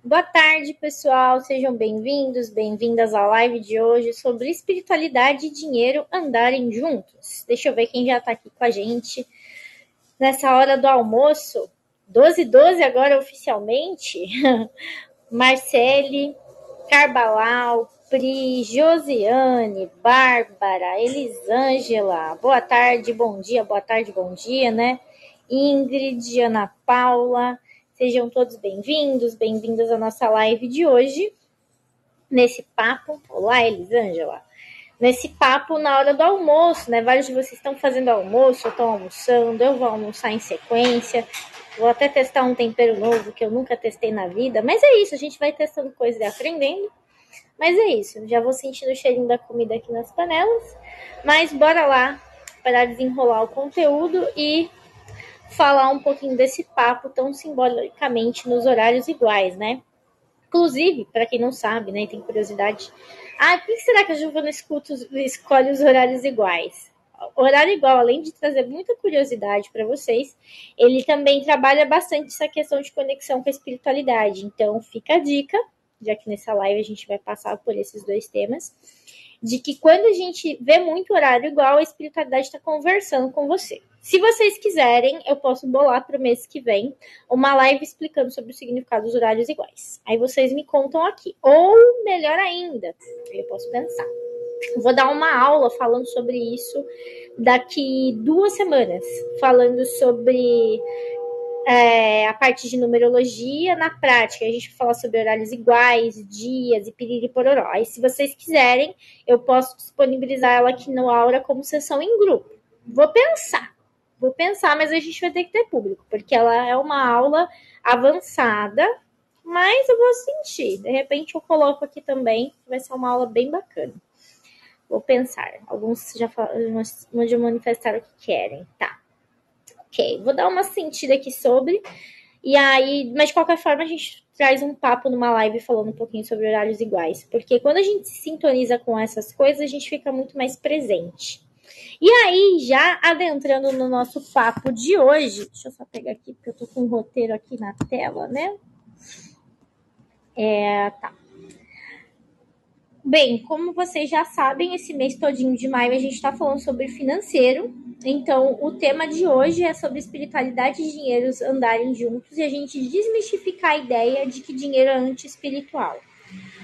Boa tarde, pessoal. Sejam bem-vindos, bem-vindas à live de hoje sobre espiritualidade e dinheiro andarem juntos. Deixa eu ver quem já está aqui com a gente nessa hora do almoço. 12h12 agora oficialmente. Marcele, Carbalau, Pri, Josiane, Bárbara, Elisângela. Boa tarde, bom dia, né? Ingrid, Ana Paula. Sejam todos bem-vindos, bem-vindas à nossa live de hoje, nesse papo. Olá, Elisângela. Nesse papo na hora do almoço, né? Vários de vocês estão fazendo almoço, ou estão almoçando, eu vou almoçar em sequência. Vou até testar um tempero novo que eu nunca testei na vida, mas é isso, a gente vai testando coisas e aprendendo. Mas é isso, já vou sentindo o cheirinho da comida aqui nas panelas, mas bora lá para desenrolar o conteúdo e falar um pouquinho desse papo tão simbolicamente nos horários iguais, né? Inclusive, para quem não sabe, né, e tem curiosidade, por que será que a Giovana escolhe os horários iguais? O horário igual, além de trazer muita curiosidade para vocês, ele também trabalha bastante essa questão de conexão com a espiritualidade. Então, fica a dica, já que nessa live a gente vai passar por esses dois temas, de que quando a gente vê muito horário igual, a espiritualidade está conversando com você. Se vocês quiserem, eu posso bolar para o mês que vem uma live explicando sobre o significado dos horários iguais. Aí vocês me contam aqui. Ou, melhor ainda, eu posso pensar. Vou dar uma aula falando sobre isso daqui 2 semanas, falando sobre a parte de numerologia na prática. A gente vai falar sobre horários iguais, dias e piriri pororó. Aí, se vocês quiserem, eu posso disponibilizar ela aqui no Aura como sessão em grupo. Vou pensar, mas a gente vai ter que ter público, porque ela é uma aula avançada, mas eu vou sentir. De repente eu coloco aqui também, vai ser uma aula bem bacana. Vou pensar. Alguns já manifestaram o que querem. Tá. Ok, vou dar uma sentida aqui sobre. E aí, mas de qualquer forma, a gente traz um papo numa live falando um pouquinho sobre horários iguais. Porque quando a gente se sintoniza com essas coisas, a gente fica muito mais presente. E aí, já adentrando no nosso papo de hoje, deixa eu só pegar aqui, porque eu tô com um roteiro aqui na tela, né? Tá. Bem, como vocês já sabem, esse mês todinho de maio a gente está falando sobre financeiro. Então, o tema de hoje é sobre espiritualidade e dinheiros andarem juntos e a gente desmistificar a ideia de que dinheiro é anti-espiritual.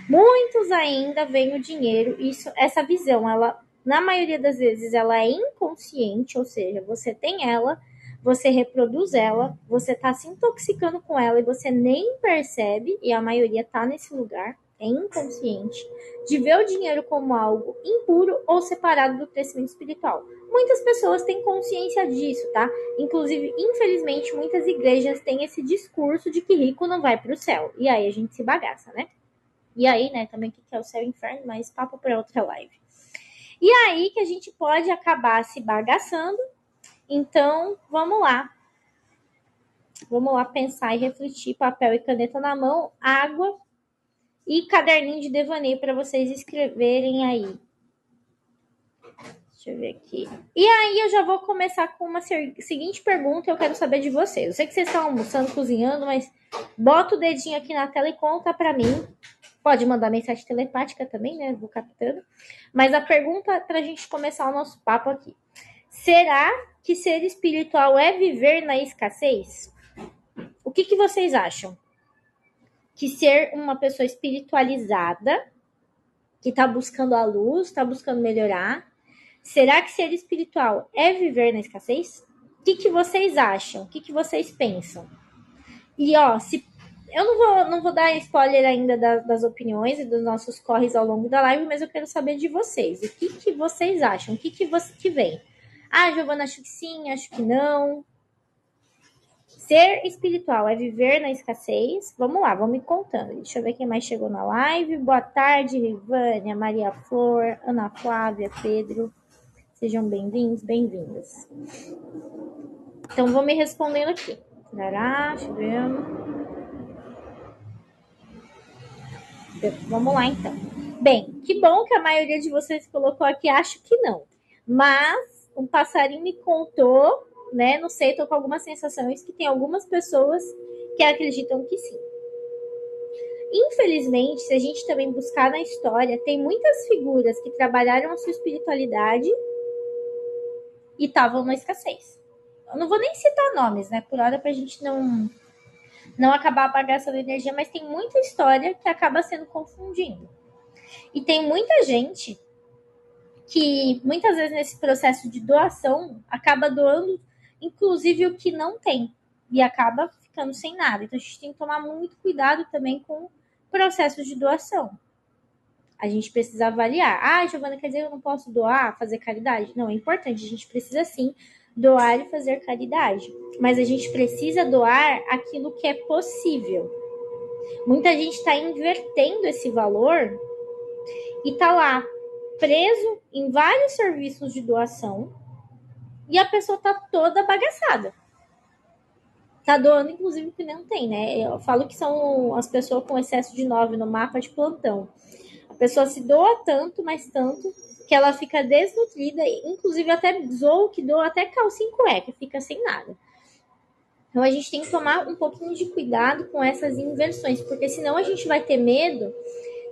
Muitos ainda veem o dinheiro, essa visão, ela, na maioria das vezes, ela é inconsciente, ou seja, você tem ela, você reproduz ela, você está se intoxicando com ela e você nem percebe, e a maioria está nesse lugar, é inconsciente, de ver o dinheiro como algo impuro ou separado do crescimento espiritual. Muitas pessoas têm consciência disso, tá? Inclusive, infelizmente, muitas igrejas têm esse discurso de que rico não vai para o céu. E aí a gente se bagaça, né? E aí, né, também o que é o céu e o inferno, mas papo para outra live. E aí que a gente pode acabar se bagaçando. Então, vamos lá. Vamos lá pensar e refletir, papel e caneta na mão, água e caderninho de devaneio para vocês escreverem aí. Deixa eu ver aqui. E aí eu já vou começar com uma seguinte pergunta, eu quero saber de vocês. Eu sei que vocês estão almoçando, cozinhando, mas bota o dedinho aqui na tela e conta para mim. Pode mandar mensagem telepática também, né? Vou captando. Mas a pergunta para a gente começar o nosso papo aqui. Será que ser espiritual é viver na escassez? O que vocês acham? Que ser uma pessoa espiritualizada, que está buscando a luz, está buscando melhorar, será que ser espiritual é viver na escassez? O que vocês acham? O que vocês pensam? E, ó, se eu não vou dar spoiler ainda das opiniões e dos nossos corres ao longo da live, mas eu quero saber de vocês. O que vocês acham? O que vem? Giovana, acho que sim, acho que não. Ser espiritual é viver na escassez? Vamos lá, vamos me contando. Deixa eu ver quem mais chegou na live. Boa tarde, Rivânia, Maria Flor, Ana Flávia, Pedro. Sejam bem-vindos, bem-vindas. Então, vou me respondendo aqui. Deixa eu ver. Vamos lá, então. Bem, que bom que a maioria de vocês colocou aqui, acho que não. Mas um passarinho me contou, né? Não sei, tô com algumas sensações que tem algumas pessoas que acreditam que sim. Infelizmente, se a gente também buscar na história, tem muitas figuras que trabalharam a sua espiritualidade e estavam na escassez. Eu não vou nem citar nomes, né, por hora, pra gente não acabar bagaçando energia, mas tem muita história que acaba sendo confundindo. E tem muita gente que, muitas vezes, nesse processo de doação, acaba doando, inclusive, o que não tem. E acaba ficando sem nada. Então, a gente tem que tomar muito cuidado também com processos de doação. A gente precisa avaliar. Ah, Giovana, quer dizer que eu não posso doar, fazer caridade? Não, é importante. A gente precisa, sim, doar e fazer caridade. Mas a gente precisa doar aquilo que é possível. Muita gente está invertendo esse valor e está lá preso em vários serviços de doação e a pessoa está toda bagaçada. Tá doando, inclusive, o que não tem, né? Eu falo que são as pessoas com excesso de 9 no mapa de plantão. A pessoa se doa tanto, mas tanto, que ela fica desnutrida, inclusive até zoou que doa até calcinha e cueca, fica sem nada. Então a gente tem que tomar um pouquinho de cuidado com essas inversões, porque senão a gente vai ter medo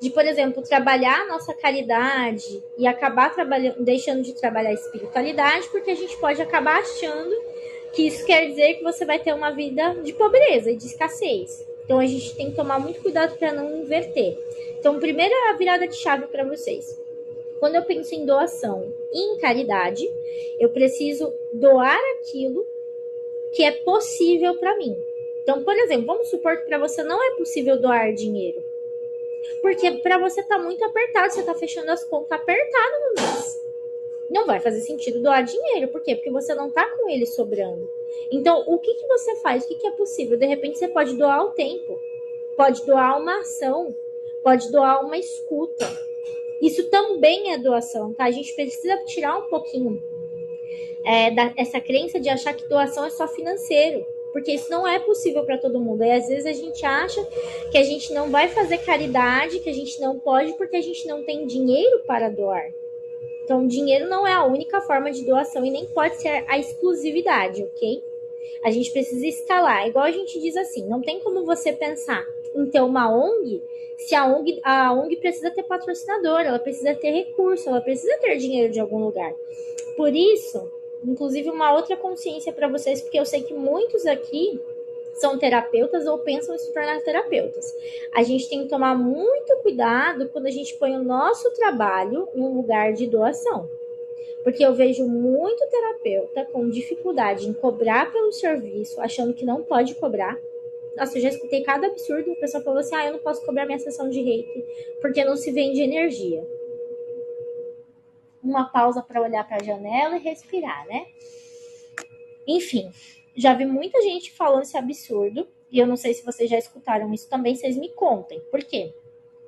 de, por exemplo, trabalhar a nossa caridade e acabar deixando de trabalhar a espiritualidade, porque a gente pode acabar achando que isso quer dizer que você vai ter uma vida de pobreza e de escassez. Então a gente tem que tomar muito cuidado para não inverter. Então, primeira virada de chave para vocês. Quando eu penso em doação e em caridade, eu preciso doar aquilo que é possível para mim. Então, por exemplo, vamos supor que para você não é possível doar dinheiro. Porque para você tá muito apertado, você tá fechando as contas apertado no mês. Não vai fazer sentido doar dinheiro. Por quê? Porque você não tá com ele sobrando. Então, o que você faz? O que é possível? De repente, você pode doar o tempo. Pode doar uma ação. Pode doar uma escuta. Isso também é doação, tá? A gente precisa tirar um pouquinho essa crença de achar que doação é só financeiro. Porque isso não é possível para todo mundo. E às vezes a gente acha que a gente não vai fazer caridade, que a gente não pode porque a gente não tem dinheiro para doar. Então, dinheiro não é a única forma de doação e nem pode ser a exclusividade, ok? A gente precisa escalar. Igual a gente diz assim, não tem como você pensar em ter uma ONG se a ONG precisa ter patrocinador, ela precisa ter recurso, ela precisa ter dinheiro de algum lugar. Por isso, inclusive uma outra consciência para vocês, porque eu sei que muitos aqui são terapeutas ou pensam em se tornar terapeutas. A gente tem que tomar muito cuidado quando a gente põe o nosso trabalho em um lugar de doação. Porque eu vejo muito terapeuta com dificuldade em cobrar pelo serviço, achando que não pode cobrar. Nossa, eu já escutei cada absurdo. A pessoa falou assim, eu não posso cobrar minha sessão de reiki porque não se vende energia. Uma pausa para olhar para a janela e respirar, né? Enfim, já vi muita gente falando esse absurdo, e eu não sei se vocês já escutaram isso também, vocês me contem. Por quê?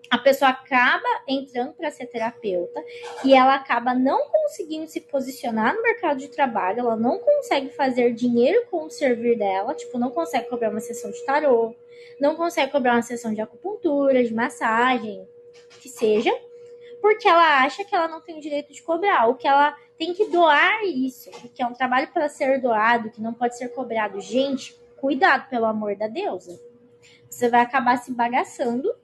A pessoa acaba entrando para ser terapeuta e ela acaba não conseguindo se posicionar no mercado de trabalho, ela não consegue fazer dinheiro com o servir dela, tipo, não consegue cobrar uma sessão de tarô, não consegue cobrar uma sessão de acupuntura, de massagem, que seja, porque ela acha que ela não tem o direito de cobrar, ou que ela tem que doar isso, que é um trabalho para ser doado, que não pode ser cobrado. Gente, cuidado, pelo amor da deusa. Você vai acabar se bagaçando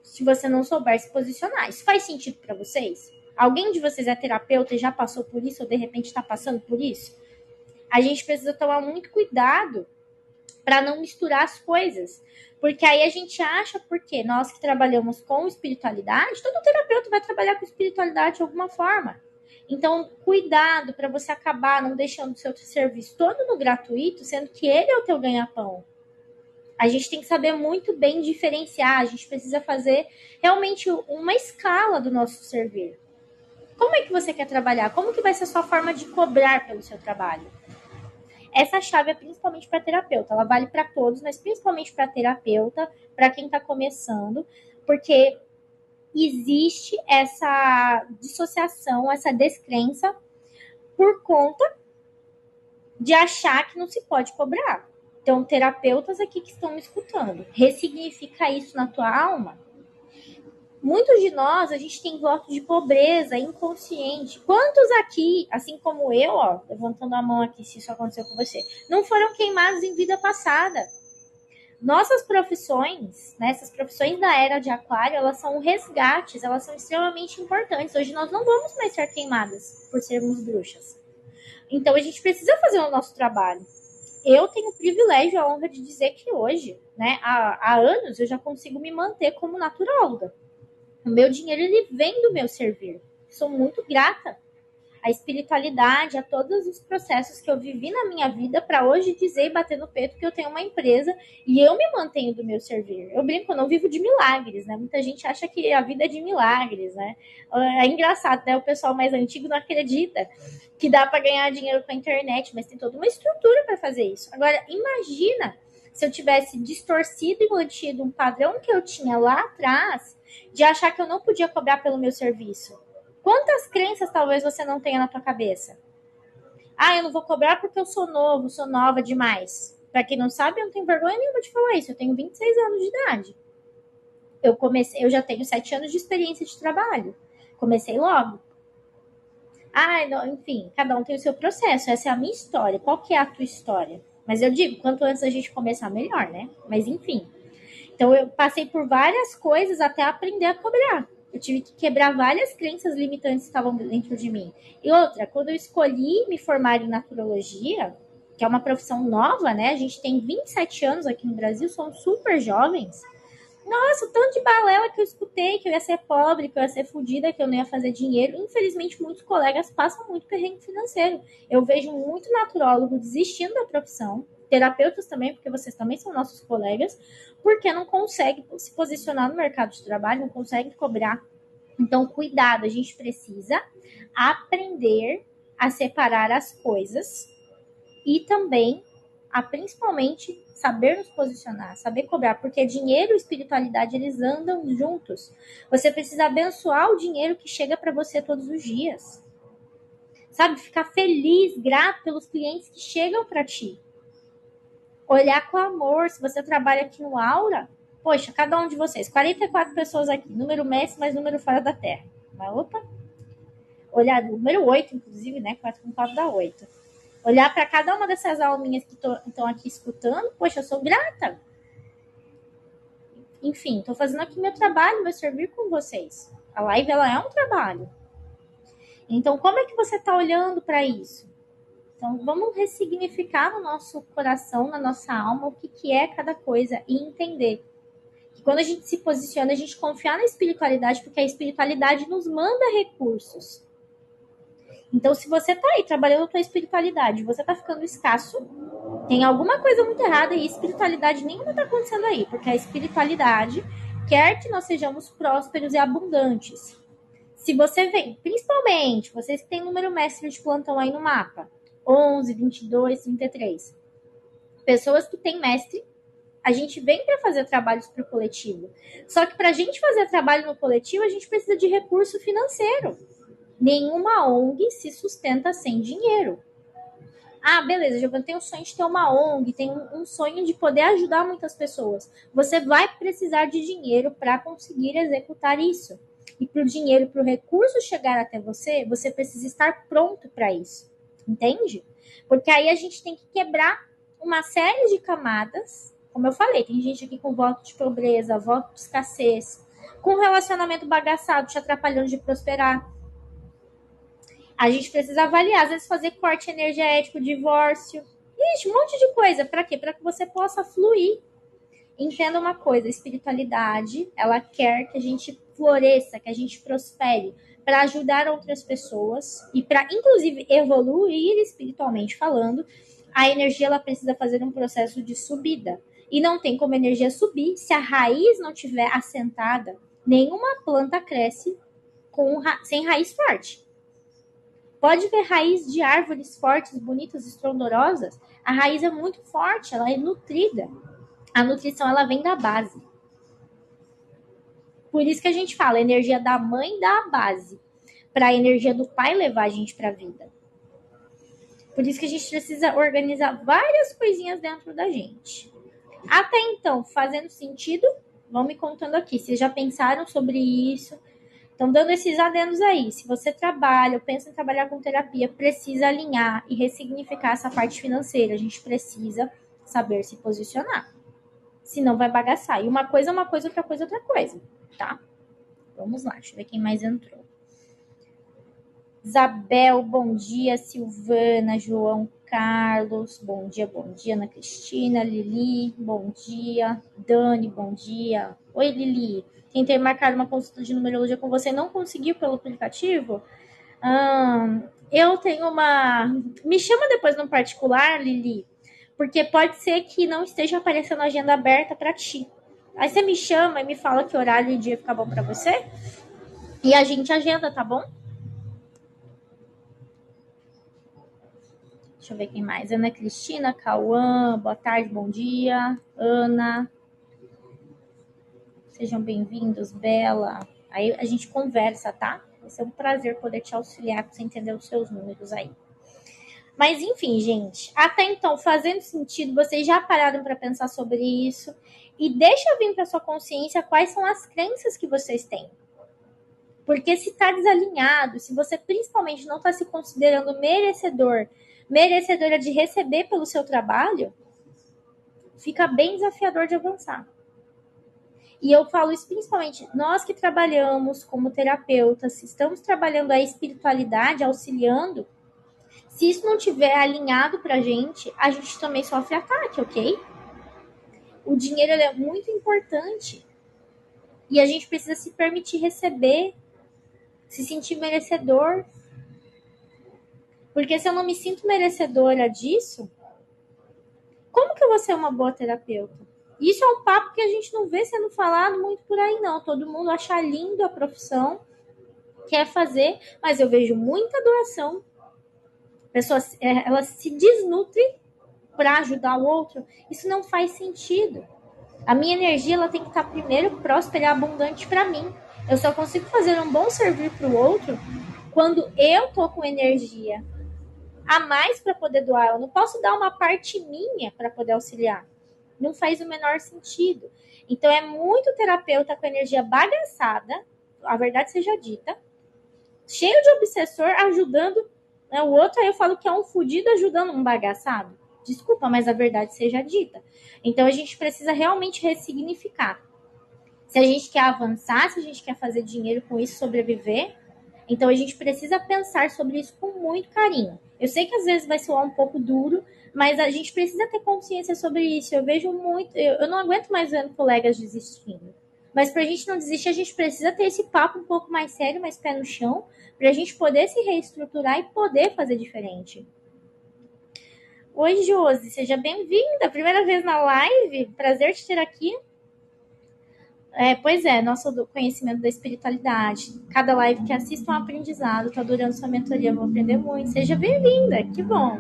se você não souber se posicionar. Isso faz sentido para vocês? Alguém de vocês é terapeuta e já passou por isso, ou de repente está passando por isso? A gente precisa tomar muito cuidado para não misturar as coisas. Porque aí a gente acha, porque nós que trabalhamos com espiritualidade, todo terapeuta vai trabalhar com espiritualidade de alguma forma. Então, cuidado para você acabar não deixando o seu serviço todo no gratuito, sendo que ele é o teu ganha-pão. A gente tem que saber muito bem diferenciar, a gente precisa fazer realmente uma escala do nosso servir. Como é que você quer trabalhar? Como que vai ser a sua forma de cobrar pelo seu trabalho? Essa chave é principalmente para terapeuta, ela vale para todos, mas principalmente para terapeuta, para quem está começando, porque existe essa dissociação, essa descrença por conta de achar que não se pode cobrar. Então, terapeutas aqui que estão me escutando, ressignifica isso na tua alma. Muitos de nós, a gente tem voto de pobreza inconsciente. Quantos aqui, assim como eu, levantando a mão aqui, se isso aconteceu com você, não foram queimados em vida passada? Nossas profissões, né, essas profissões da era de aquário, elas são resgates, elas são extremamente importantes. Hoje nós não vamos mais ser queimadas por sermos bruxas. Então a gente precisa fazer o nosso trabalho. Eu tenho o privilégio, a honra de dizer que hoje, né, há anos, eu já consigo me manter como naturóloga. O meu dinheiro, ele vem do meu servir. Sou muito grata à espiritualidade, a todos os processos que eu vivi na minha vida para hoje dizer e bater no peito que eu tenho uma empresa e eu me mantenho do meu servir. Eu brinco, eu não vivo de milagres, né? Muita gente acha que a vida é de milagres, né? É engraçado, né? O pessoal mais antigo não acredita que dá para ganhar dinheiro com a internet, mas tem toda uma estrutura para fazer isso. Agora, imagina se eu tivesse distorcido e mantido um padrão que eu tinha lá atrás de achar que eu não podia cobrar pelo meu serviço. Quantas crenças talvez você não tenha na tua cabeça? Ah, eu não vou cobrar porque eu sou novo, sou nova demais. Para quem não sabe, eu não tenho vergonha nenhuma de falar isso. Eu tenho 26 anos de idade. Eu já tenho 7 anos de experiência de trabalho. Comecei logo. Ah, não, enfim, cada um tem o seu processo. Essa é a minha história. Qual que é a tua história? Mas eu digo, quanto antes a gente começar, melhor, né? Mas enfim. Então eu passei por várias coisas até aprender a cobrar. Eu tive que quebrar várias crenças limitantes que estavam dentro de mim. E outra, quando eu escolhi me formar em naturologia, que é uma profissão nova, né? A gente tem 27 anos aqui no Brasil, somos super jovens. Nossa, o tanto de balela que eu escutei, que eu ia ser pobre, que eu ia ser fodida, que eu não ia fazer dinheiro. Infelizmente, muitos colegas passam muito perrengue financeiro. Eu vejo muito naturólogo desistindo da profissão, terapeutas também, porque vocês também são nossos colegas, porque não conseguem se posicionar no mercado de trabalho, não conseguem cobrar. Então, cuidado, a gente precisa aprender a separar as coisas e também a principalmente saber nos posicionar, saber cobrar, porque dinheiro e espiritualidade eles andam juntos. Você precisa abençoar o dinheiro que chega para você todos os dias. Sabe, ficar feliz, grato pelos clientes que chegam para ti. Olhar com amor, se você trabalha aqui no Aura, poxa, cada um de vocês, 44 pessoas aqui, número Messi, mais número fora da Terra. Mas, opa, olhar número 8, inclusive, né? 4 com 4 dá 8. Olhar para cada uma dessas alminhas que estão aqui escutando, poxa, eu sou grata. Enfim, estou fazendo aqui meu trabalho, meu servir com vocês. A live, ela é um trabalho. Então, como é que você está olhando para isso? Então, vamos ressignificar no nosso coração, na nossa alma, o que é cada coisa e entender que quando a gente se posiciona, a gente confiar na espiritualidade, porque a espiritualidade nos manda recursos. Então, se você tá aí trabalhando a tua espiritualidade, você tá ficando escasso, tem alguma coisa muito errada e espiritualidade nenhuma tá acontecendo aí, porque a espiritualidade quer que nós sejamos prósperos e abundantes. Se você vem, principalmente, vocês que têm número mestre de plantão aí no mapa, 11, 22, 33, pessoas que têm mestre, a gente vem para fazer trabalhos para o coletivo. Só que para a gente fazer trabalho no coletivo, a gente precisa de recurso financeiro. Nenhuma ONG se sustenta sem dinheiro. Ah, beleza, Giovana, tem um sonho de ter uma ONG, tem um sonho de poder ajudar muitas pessoas. Você vai precisar de dinheiro para conseguir executar isso. E para o dinheiro, para o recurso chegar até você, você precisa estar pronto para isso. Entende? Porque aí a gente tem que quebrar uma série de camadas. Como eu falei, tem gente aqui com voto de pobreza, voto de escassez, com relacionamento bagaçado, te atrapalhando de prosperar. A gente precisa avaliar, às vezes fazer corte energético, divórcio. Ixi, um monte de coisa. Para quê? Para que você possa fluir. Entenda uma coisa, a espiritualidade, ela quer que a gente floresça, que a gente prospere, para ajudar outras pessoas e para, inclusive, evoluir espiritualmente falando. A energia, ela precisa fazer um processo de subida. E não tem como a energia subir se a raiz não tiver assentada. Nenhuma planta cresce sem raiz forte. Pode ver raiz de árvores fortes, bonitas, estrondorosas. A raiz é muito forte, ela é nutrida. A nutrição, ela vem da base. Por isso que a gente fala, a energia da mãe dá a base, para a energia do pai levar a gente para a vida. Por isso que a gente precisa organizar várias coisinhas dentro da gente. Até então, fazendo sentido? Vão me contando aqui. Vocês já pensaram sobre isso? Estão dando esses adendos aí. Se você trabalha ou pensa em trabalhar com terapia, precisa alinhar e ressignificar essa parte financeira. A gente precisa saber se posicionar. senão vai bagaçar. E uma coisa é uma coisa, outra coisa é outra coisa, tá? Vamos lá, deixa eu ver quem mais entrou. Isabel, bom dia. Silvana, João Carlos, bom dia, Ana Cristina, Lili, bom dia. Dani, bom dia. Oi, Lili. Tentei marcar uma consulta de numerologia com você, não conseguiu pelo aplicativo? Eu tenho uma... Me chama depois no particular, Lili, porque pode ser que não esteja aparecendo a agenda aberta para ti. Aí você me chama e me fala que horário e dia fica bom para você e a gente agenda, tá bom? Deixa eu ver quem mais. Ana Cristina, Cauã, boa tarde, bom dia. Ana. Sejam bem-vindos, Bela. Aí a gente conversa, tá? Vai ser um prazer poder te auxiliar para você entender os seus números aí. Mas enfim, gente, até então, fazendo sentido, vocês já pararam para pensar sobre isso? E deixa vir para sua consciência quais são as crenças que vocês têm. Porque se está desalinhado, se você principalmente não está se considerando merecedora de receber pelo seu trabalho, fica bem desafiador de avançar. E eu falo isso principalmente, nós que trabalhamos como terapeutas, estamos trabalhando a espiritualidade, auxiliando, se isso não tiver alinhado pra gente, a gente também sofre ataque, ok? O dinheiro é muito importante. E a gente precisa se permitir receber, se sentir merecedor. Porque se eu não me sinto merecedora disso, como que eu vou ser uma boa terapeuta? Isso é um papo que a gente não vê sendo falado muito por aí, não. Todo mundo acha lindo a profissão, quer fazer, mas eu vejo muita doação. Pessoas, elas se desnutrem para ajudar o outro. Isso não faz sentido. A minha energia ela tem que estar primeiro próspera e abundante para mim. Eu só consigo fazer um bom servir para o outro quando eu tô com energia a mais para poder doar. Eu não posso dar uma parte minha para poder auxiliar. Não faz o menor sentido. Então é muito terapeuta com energia bagaçada, a verdade seja dita, cheio de obsessor ajudando, né, o outro. Aí eu falo que é um fudido ajudando um bagaçado. Desculpa, mas a verdade seja dita. Então a gente precisa realmente ressignificar. Se a gente quer avançar, se a gente quer fazer dinheiro com isso, sobreviver, então a gente precisa pensar sobre isso com muito carinho. Eu sei que às vezes vai soar um pouco duro, mas a gente precisa ter consciência sobre isso. Eu vejo muito, eu não aguento mais vendo colegas desistindo. Mas para a gente não desistir, a gente precisa ter esse papo um pouco mais sério, mais pé no chão, para a gente poder se reestruturar e poder fazer diferente. Oi, Josi, seja bem-vinda. Primeira vez na live, prazer te ter aqui. Pois é, nosso conhecimento da espiritualidade. Cada live que assisto é um aprendizado. Tô adorando sua mentoria, vou aprender muito. Seja bem-vinda, que bom.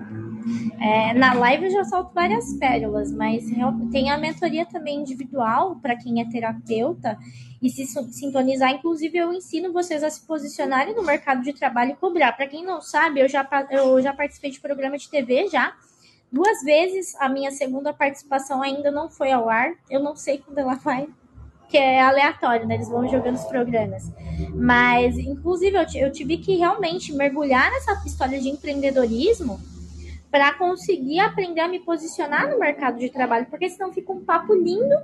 Na live eu já solto várias pérolas, mas tem a mentoria também individual para quem é terapeuta e se sintonizar. Inclusive, eu ensino vocês a se posicionarem no mercado de trabalho e cobrar. Para quem não sabe, eu já participei de programa de TV já 2 vezes. A minha segunda participação ainda não foi ao ar. Eu não sei quando ela vai, que é aleatório, né? Eles vão jogando os programas. Mas, inclusive, eu tive que realmente mergulhar nessa história de empreendedorismo para conseguir aprender a me posicionar no mercado de trabalho, porque senão fica um papo lindo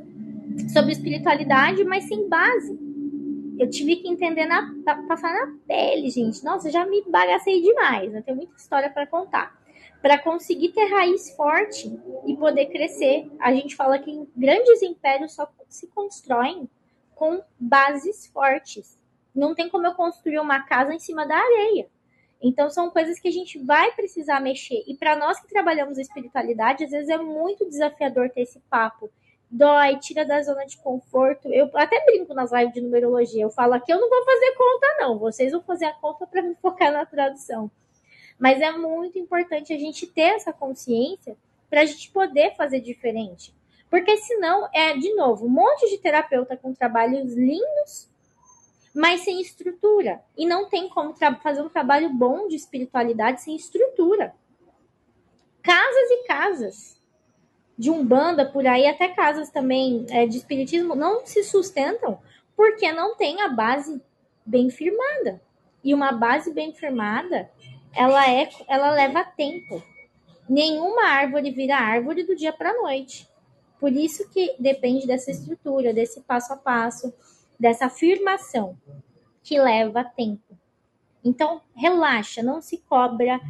sobre espiritualidade, mas sem base. Eu tive que entender, passar na pele, gente. Nossa, já me bagacei demais, né? Tem muita história para contar. Para conseguir ter raiz forte e poder crescer. A gente fala que grandes impérios só se constroem com bases fortes. Não tem como eu construir uma casa em cima da areia. Então, são coisas que a gente vai precisar mexer. E para nós que trabalhamos a espiritualidade, às vezes é muito desafiador ter esse papo. Dói, tira da zona de conforto. Eu até brinco nas lives de numerologia. Eu falo aqui, eu não vou fazer conta, não. Vocês vão fazer a conta para me focar na tradução. Mas é muito importante a gente ter essa consciência para a gente poder fazer diferente. Porque senão, de novo, um monte de terapeuta com trabalhos lindos, mas sem estrutura. E não tem como fazer um trabalho bom de espiritualidade sem estrutura. Casas e casas de umbanda, por aí, até casas também de espiritismo, não se sustentam porque não tem a base bem firmada. E uma base bem firmada, ela leva tempo. Nenhuma árvore vira árvore do dia para a noite. Por isso que depende dessa estrutura, desse passo a passo, dessa afirmação, que leva tempo. Então, relaxa, não se cobra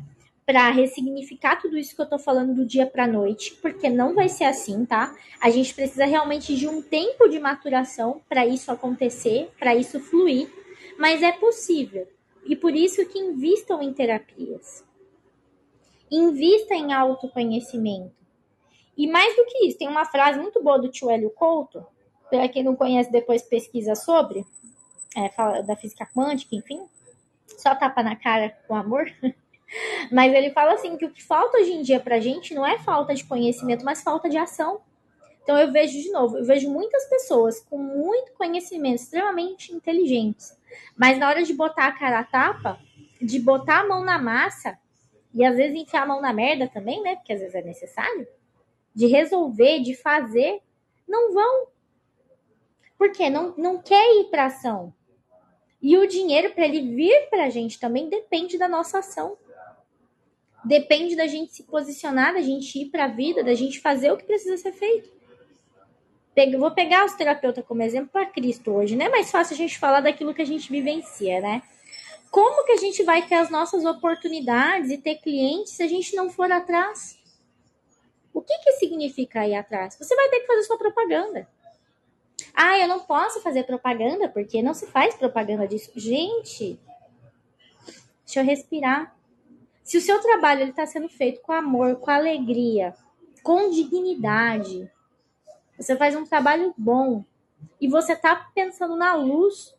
para ressignificar tudo isso que eu tô falando do dia para noite, porque não vai ser assim, tá? A gente precisa realmente de um tempo de maturação para isso acontecer, para isso fluir, mas é possível. E por isso que invistam em terapias. Invista em autoconhecimento. E mais do que isso, tem uma frase muito boa do tio Hélio Couto, para quem não conhece, depois pesquisa sobre, fala da física quântica, enfim, só tapa na cara com amor. Mas ele fala assim que o que falta hoje em dia pra gente não é falta de conhecimento, mas falta de ação. Então eu vejo de novo, eu vejo muitas pessoas com muito conhecimento, extremamente inteligentes, mas na hora de botar a cara a tapa, de botar a mão na massa, e às vezes enfiar a mão na merda também, né? Porque às vezes é necessário, de resolver, de fazer, não vão. Por quê? Não quer ir pra ação. E o dinheiro, para ele vir pra gente também, depende da nossa ação. Depende da gente se posicionar, da gente ir para a vida, da gente fazer o que precisa ser feito. Vou pegar os terapeutas como exemplo para Cristo hoje, né? É mais fácil a gente falar daquilo que a gente vivencia, né? Como que a gente vai ter as nossas oportunidades e ter clientes se a gente não for atrás? O que significa ir atrás? Você vai ter que fazer sua propaganda. Ah, eu não posso fazer propaganda porque não se faz propaganda disso. Gente, deixa eu respirar. Se o seu trabalho está sendo feito com amor, com alegria, com dignidade, você faz um trabalho bom e você está pensando na luz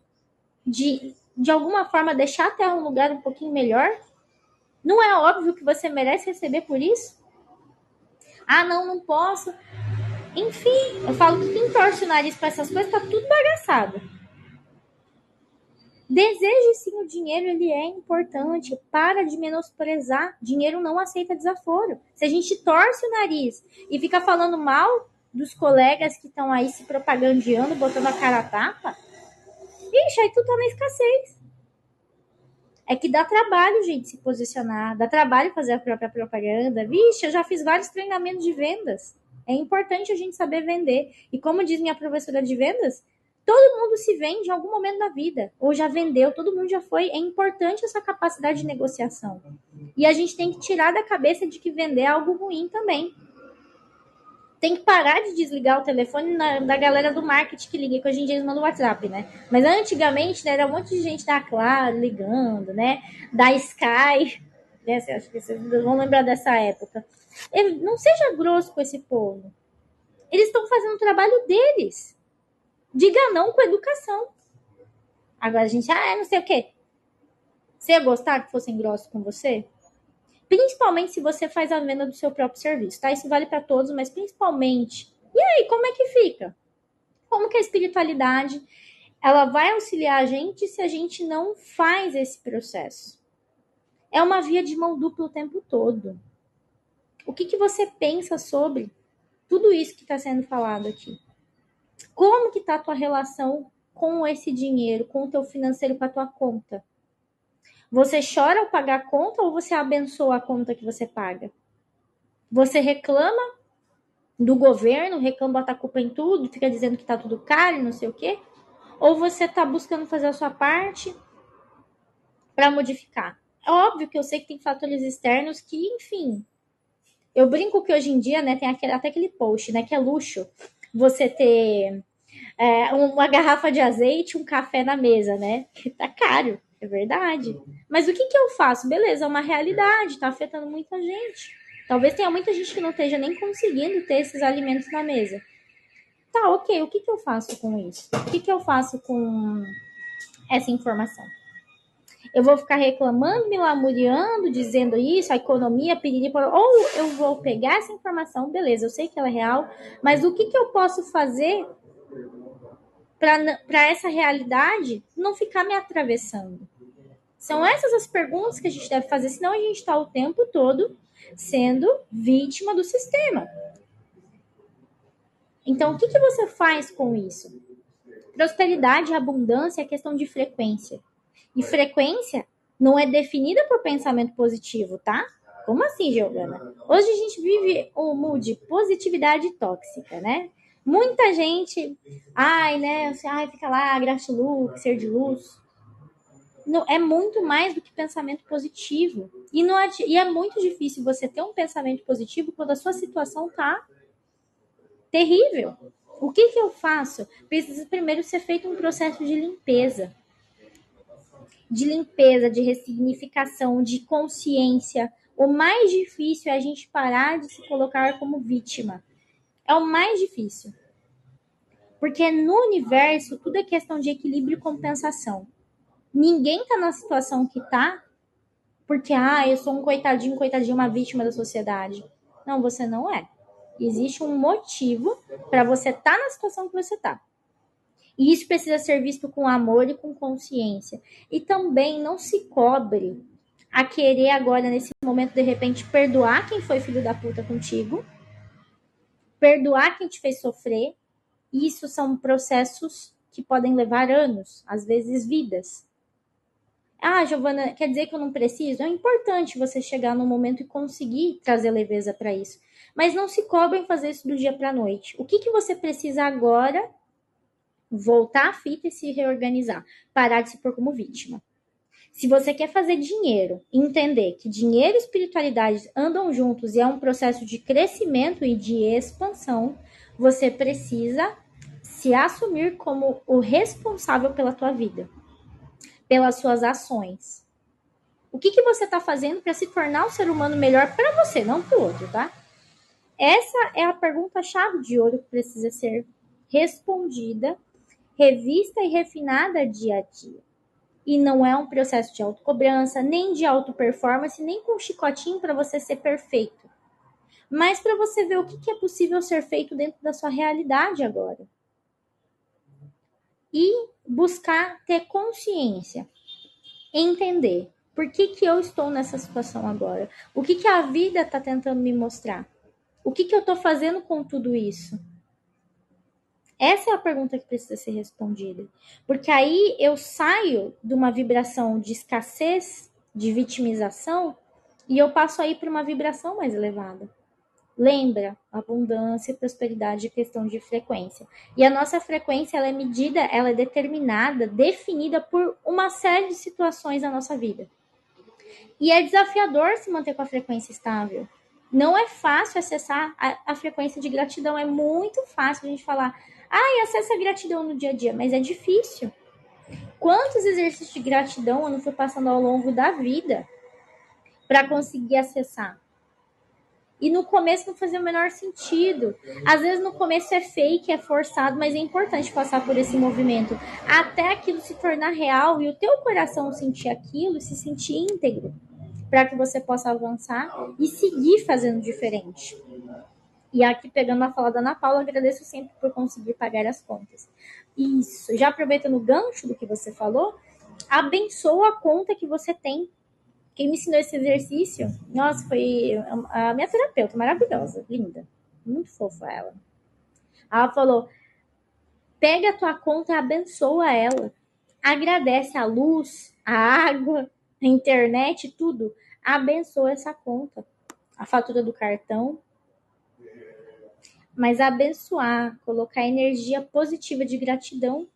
de alguma forma deixar a Terra um lugar um pouquinho melhor, não é óbvio que você merece receber por isso? Ah, não posso. Enfim, eu falo que quem torce o nariz para essas coisas tá tudo bagaçado. Deseje sim o dinheiro, ele é importante. Para de menosprezar. Dinheiro não aceita desaforo. Se a gente torce o nariz e fica falando mal dos colegas que estão aí se propagandeando, botando a cara a tapa, ixi, aí tu tá na escassez. É que dá trabalho, gente, se posicionar. Dá trabalho fazer a própria propaganda. Vixe, eu já fiz vários treinamentos de vendas. É importante a gente saber vender. E como diz minha professora de vendas, todo mundo se vende em algum momento da vida. Ou já vendeu, todo mundo já foi. É importante essa capacidade de negociação. E a gente tem que tirar da cabeça de que vender é algo ruim também. Tem que parar de desligar o telefone da galera do marketing que liga, que hoje em dia eles mandam WhatsApp, né? Mas antigamente, né, era um monte de gente da Claro ligando, né? Da Sky, né? Acho que vocês vão lembrar dessa época. Não seja grosso com esse povo. Eles estão fazendo o trabalho deles. Diga não com educação. Agora a gente, não sei o quê. Você ia gostar que fossem grossos com você? Principalmente se você faz a venda do seu próprio serviço, tá? Isso vale para todos, mas principalmente. E aí, como é que fica? Como que a espiritualidade ela vai auxiliar a gente se a gente não faz esse processo? É uma via de mão dupla o tempo todo. O que você pensa sobre tudo isso que está sendo falado aqui? Como que está a tua relação com esse dinheiro, com o teu financeiro, com a tua conta? Você chora ao pagar a conta ou você abençoa a conta que você paga? Você reclama do governo, reclama, bota a culpa em tudo, fica dizendo que tá tudo caro e não sei o quê? Ou você tá buscando fazer a sua parte para modificar? É óbvio que eu sei que tem fatores externos que, enfim, eu brinco que hoje em dia, né, tem até aquele post, né, que é luxo você ter uma garrafa de azeite, um café na mesa, né? Que tá caro, é verdade. Mas o que eu faço? Beleza, é uma realidade, tá afetando muita gente. Talvez tenha muita gente que não esteja nem conseguindo ter esses alimentos na mesa. Tá, ok, o que eu faço com isso? O que eu faço com essa informação? Eu vou ficar reclamando, me lamuriando, dizendo isso, a economia, piriri, ou eu vou pegar essa informação, beleza, eu sei que ela é real, mas o que eu posso fazer para essa realidade não ficar me atravessando? São essas as perguntas que a gente deve fazer, senão a gente está o tempo todo sendo vítima do sistema. Então, o que você faz com isso? Prosperidade e abundância é questão de frequência. E frequência não é definida por pensamento positivo, tá? Como assim, Giovana? Hoje a gente vive um mood de positividade tóxica, né? Muita gente, né? Fica lá, gratiluz, ser de luz. Não, é muito mais do que pensamento positivo. E é muito difícil você ter um pensamento positivo quando a sua situação tá terrível. O que eu faço? Precisa primeiro ser feito um processo de ressignificação, de consciência. O mais difícil é a gente parar de se colocar como vítima. É o mais difícil. Porque no universo, tudo é questão de equilíbrio e compensação. Ninguém tá na situação que tá porque, eu sou um coitadinho, uma vítima da sociedade. Não, você não é. Existe um motivo para você estar na situação que você tá. E isso precisa ser visto com amor e com consciência. E também não se cobre a querer agora, nesse momento, de repente, perdoar quem foi filho da puta contigo, perdoar quem te fez sofrer. Isso são processos que podem levar anos, às vezes vidas. Giovana, quer dizer que eu não preciso? É importante você chegar no momento e conseguir trazer leveza para isso. Mas não se cobre em fazer isso do dia para a noite. O que você precisa agora? Voltar a fita e se reorganizar. Parar de se pôr como vítima. Se você quer fazer dinheiro, entender que dinheiro e espiritualidade andam juntos e é um processo de crescimento e de expansão, você precisa se assumir como o responsável pela tua vida, pelas suas ações. O que você está fazendo para se tornar um ser humano melhor para você, não para o outro, tá? Essa é a pergunta-chave de ouro que precisa ser respondida, revista e refinada dia a dia. E não é um processo de autocobrança, nem de auto-performance, nem com um chicotinho para você ser perfeito. Mas para você ver o que é possível ser feito dentro da sua realidade agora. E buscar ter consciência, entender por que eu estou nessa situação agora, o que a vida está tentando me mostrar, o que eu estou fazendo com tudo isso. Essa é a pergunta que precisa ser respondida. Porque aí eu saio de uma vibração de escassez, de vitimização, e eu passo a ir para uma vibração mais elevada. Lembra, abundância, prosperidade é questão de frequência. E a nossa frequência, ela é medida, ela é determinada, definida por uma série de situações da nossa vida. E é desafiador se manter com a frequência estável. Não é fácil acessar a frequência de gratidão. É muito fácil a gente falar, acessa a gratidão no dia a dia, mas é difícil. Quantos exercícios de gratidão eu não fui passando ao longo da vida para conseguir acessar? E no começo não fazia o menor sentido. Às vezes no começo é fake, é forçado, mas é importante passar por esse movimento até aquilo se tornar real e o teu coração sentir aquilo e se sentir íntegro, para que você possa avançar e seguir fazendo diferente. E aqui, pegando a fala da Ana Paula, agradeço sempre por conseguir pagar as contas. Isso. Já aproveitando o gancho do que você falou, abençoa a conta que você tem. Quem me ensinou esse exercício, nossa, foi a minha terapeuta, maravilhosa, linda. Muito fofa ela. Ela falou, pega a tua conta e abençoa ela. Agradece a luz, a água, a internet, tudo. Abençoa essa conta. A fatura do cartão. Mas abençoar, colocar energia positiva de gratidão.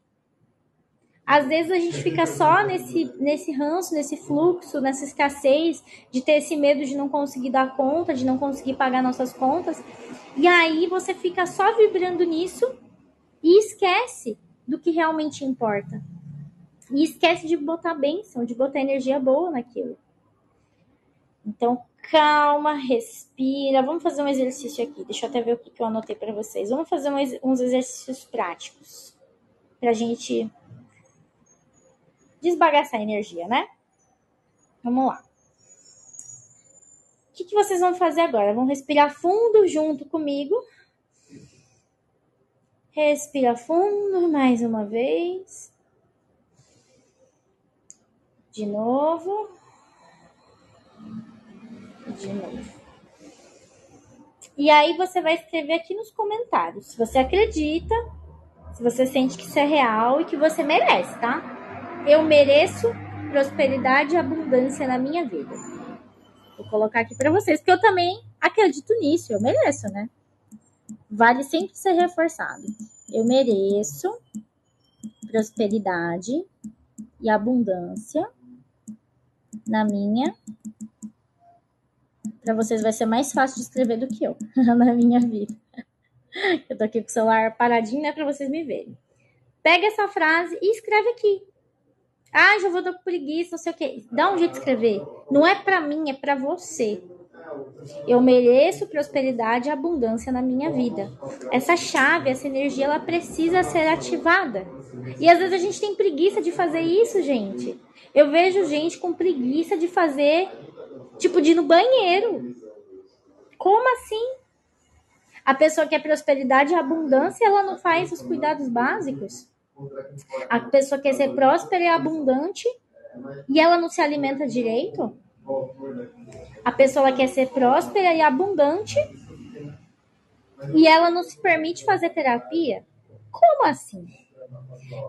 Às vezes a gente fica só nesse ranço, nesse fluxo, nessa escassez, de ter esse medo de não conseguir dar conta, de não conseguir pagar nossas contas. E aí você fica só vibrando nisso e esquece do que realmente importa. E esquece de botar bênção, de botar energia boa naquilo. Então, calma, respira. Vamos fazer um exercício aqui. Deixa eu até ver o que eu anotei para vocês. Vamos fazer uns exercícios práticos para a gente desbagaçar a energia, né? Vamos lá. O que vocês vão fazer agora? Vão respirar fundo junto comigo. Respira fundo mais uma vez. De novo. De novo. E aí você vai escrever aqui nos comentários se você acredita, se você sente que isso é real e que você merece, tá? Eu mereço prosperidade e abundância na minha vida. Vou colocar aqui para vocês, porque eu também acredito nisso, eu mereço, né? Vale sempre ser reforçado. Eu mereço prosperidade e abundância na minha. Para vocês vai ser mais fácil de escrever do que eu na minha vida. Eu tô aqui com o celular paradinho, né, para vocês me verem. Pega essa frase e escreve aqui. Ah, já vou dar preguiça, não sei o quê. Dá um jeito de escrever. Não é para mim, é para você. Eu mereço prosperidade e abundância na minha vida. Essa chave, essa energia, ela precisa ser ativada. E às vezes a gente tem preguiça de fazer isso, gente. Eu vejo gente com preguiça de fazer, tipo, de ir no banheiro. Como assim? A pessoa que quer prosperidade e abundância, ela não faz os cuidados básicos. A pessoa quer ser próspera e abundante e ela não se alimenta direito. A pessoa quer ser próspera e abundante e ela não se permite fazer terapia. Como assim?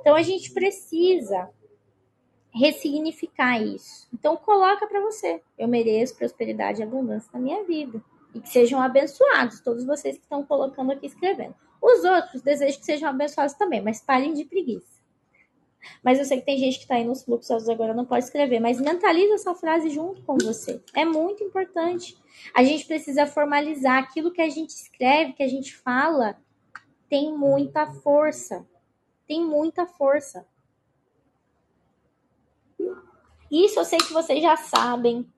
Então a gente precisa ressignificar isso. Então coloca para você. Eu mereço prosperidade e abundância na minha vida. E que sejam abençoados, todos vocês que estão colocando aqui, escrevendo. Os outros desejo que sejam abençoados também, mas parem de preguiça. Mas eu sei que tem gente que está aí nos fluxos agora, não pode escrever, mas mentaliza essa frase junto com você. É muito importante. A gente precisa formalizar aquilo que a gente escreve, que a gente fala, tem muita força. Tem muita força. Isso eu sei que vocês já sabem,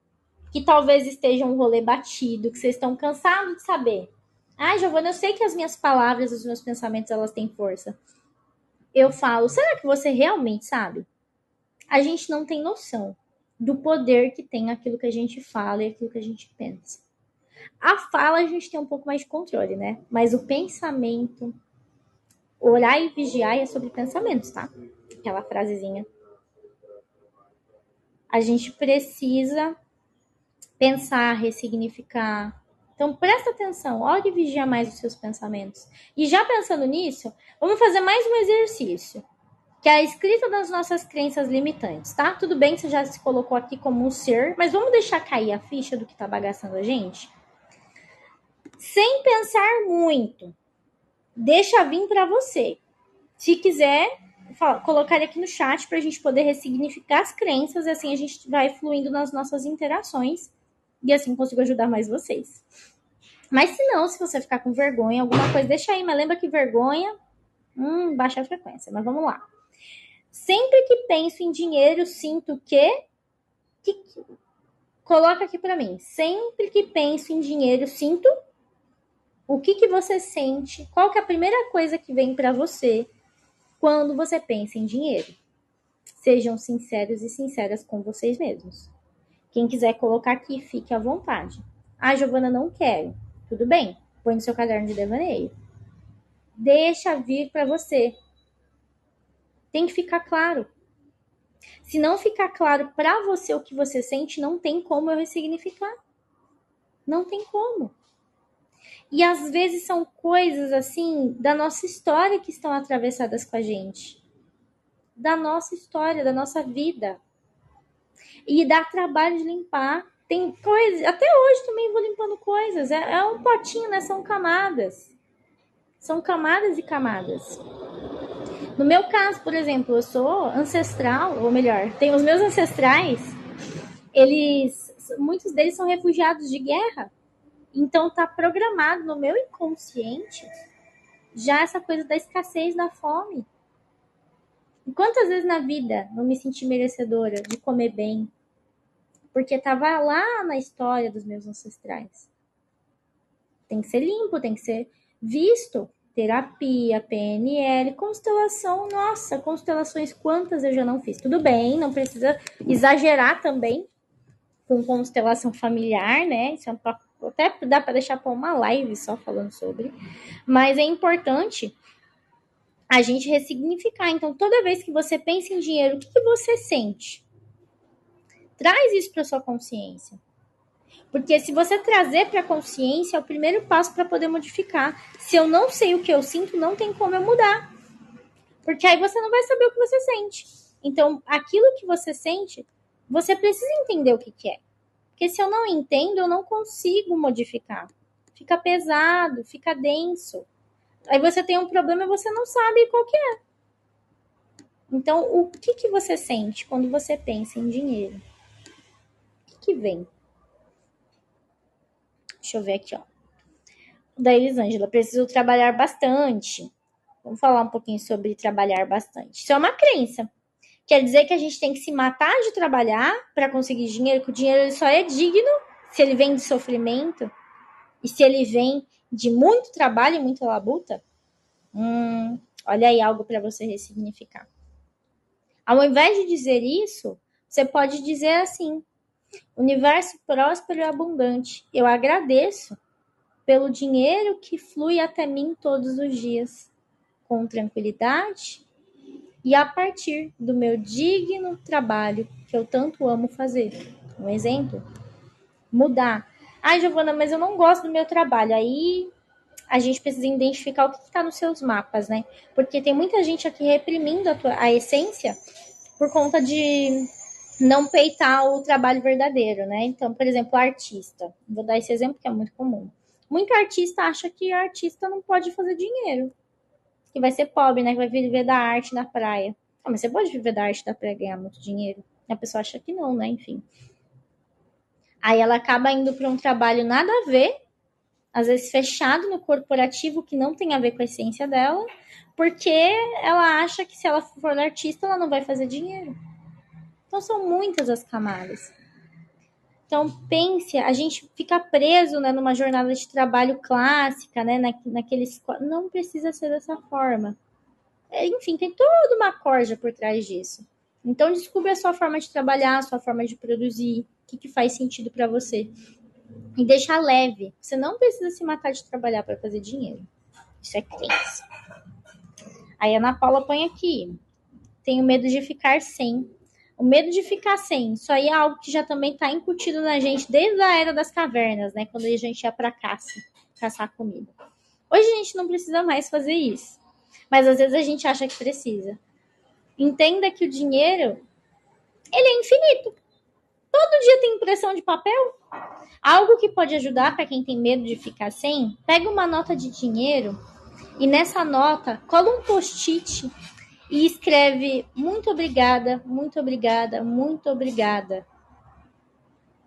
que talvez esteja um rolê batido, que vocês estão cansados de saber. Ah, Giovana, eu sei que as minhas palavras, os meus pensamentos, elas têm força. Eu falo, será que você realmente sabe? A gente não tem noção do poder que tem aquilo que a gente fala e aquilo que a gente pensa. A fala a gente tem um pouco mais de controle, né? Mas o pensamento, orar e vigiar é sobre pensamentos, tá? Aquela frasezinha. A gente precisa pensar, ressignificar. Então presta atenção, ore e vigia mais os seus pensamentos. E já pensando nisso, vamos fazer mais um exercício, que é a escrita das nossas crenças limitantes, tá? Tudo bem que você já se colocou aqui como um ser, mas vamos deixar cair a ficha do que tá bagaçando a gente? Sem pensar muito. Deixa vir para você. Se quiser, colocar aqui no chat para a gente poder ressignificar as crenças e assim a gente vai fluindo nas nossas interações e assim consigo ajudar mais vocês. Mas se não, se você ficar com vergonha, alguma coisa, deixa aí. Mas lembra que vergonha, baixa a frequência. Mas vamos lá. Sempre que penso em dinheiro, sinto que coloca aqui para mim. Sempre que penso em dinheiro, sinto o que você sente? Qual que é a primeira coisa que vem para você quando você pensa em dinheiro? Sejam sinceros e sinceras com vocês mesmos. Quem quiser colocar aqui, fique à vontade. Ah, Giovana, não quero. Tudo bem, põe no seu caderno de devaneio. Deixa vir para você. Tem que ficar claro. Se não ficar claro para você o que você sente, não tem como eu ressignificar. Não tem como. E às vezes são coisas assim da nossa história que estão atravessadas com a gente. Da nossa história, da nossa vida. E dá trabalho de limpar. Tem coisas, até hoje também vou limpando coisas. É um potinho, né? São camadas. São camadas e camadas. No meu caso, por exemplo, eu sou ancestral, ou melhor, tem os meus ancestrais, muitos deles são refugiados de guerra. Então tá programado no meu inconsciente já essa coisa da escassez, da fome. E quantas vezes na vida não me senti merecedora de comer bem? Porque tava lá na história dos meus ancestrais. Tem que ser limpo, tem que ser visto. Terapia, PNL, constelação. Nossa, constelações, quantas eu já não fiz. Tudo bem, não precisa exagerar também com constelação familiar, né? Isso é até dá para deixar para uma live só falando sobre. Mas é importante a gente ressignificar. Então, toda vez que você pensa em dinheiro, o que você sente? Traz isso para sua consciência. Porque se você trazer para a consciência, é o primeiro passo para poder modificar. Se eu não sei o que eu sinto, não tem como eu mudar. Porque aí você não vai saber o que você sente. Então, aquilo que você sente, você precisa entender o que é. Porque se eu não entendo, eu não consigo modificar. Fica pesado, fica denso. Aí você tem um problema e você não sabe qual que é. Então, o que você sente quando você pensa em dinheiro? O que vem? Deixa eu ver aqui, ó. Da Elisângela, preciso trabalhar bastante. Vamos falar um pouquinho sobre trabalhar bastante. Isso é uma crença. Quer dizer que a gente tem que se matar de trabalhar para conseguir dinheiro, que o dinheiro ele só é digno se ele vem de sofrimento e se ele vem de muito trabalho e muita labuta. Olha aí algo para você ressignificar. Ao invés de dizer isso, você pode dizer assim: universo próspero e abundante, eu agradeço pelo dinheiro que flui até mim todos os dias, com tranquilidade e a partir do meu digno trabalho que eu tanto amo fazer. Um exemplo, mudar. Ai, Giovana, mas eu não gosto do meu trabalho. Aí a gente precisa identificar o que está nos seus mapas, né? Porque tem muita gente aqui reprimindo a essência por conta de não peitar o trabalho verdadeiro, né? Então, por exemplo, artista. Vou dar esse exemplo que é muito comum. Muito artista acha que artista não pode fazer dinheiro. Que vai ser pobre, né? Que vai viver da arte na praia. Ah, mas você pode viver da arte da praia e ganhar muito dinheiro? A pessoa acha que não, né? Enfim. Aí ela acaba indo para um trabalho nada a ver, às vezes fechado no corporativo, que não tem a ver com a essência dela, porque ela acha que se ela for artista, ela não vai fazer dinheiro. Então são muitas as camadas. Então pense, a gente fica preso, né, numa jornada de trabalho clássica, né, naqueles... Não precisa ser dessa forma. Enfim, tem toda uma corja por trás disso. Então descubra a sua forma de trabalhar, a sua forma de produzir, o que faz sentido para você. E deixar leve. Você não precisa se matar de trabalhar para fazer dinheiro. Isso é crença. Aí a Ana Paula põe aqui: tenho medo de ficar sem. O medo de ficar sem, isso aí é algo que já também está incutido na gente desde a era das cavernas, né? Quando a gente ia para caça, caçar comida. Hoje a gente não precisa mais fazer isso. Mas às vezes a gente acha que precisa. Entenda que o dinheiro, ele é infinito. Todo dia tem impressão de papel. Algo que pode ajudar para quem tem medo de ficar sem, pega uma nota de dinheiro e nessa nota cola um post-it e escreve muito obrigada, muito obrigada, muito obrigada.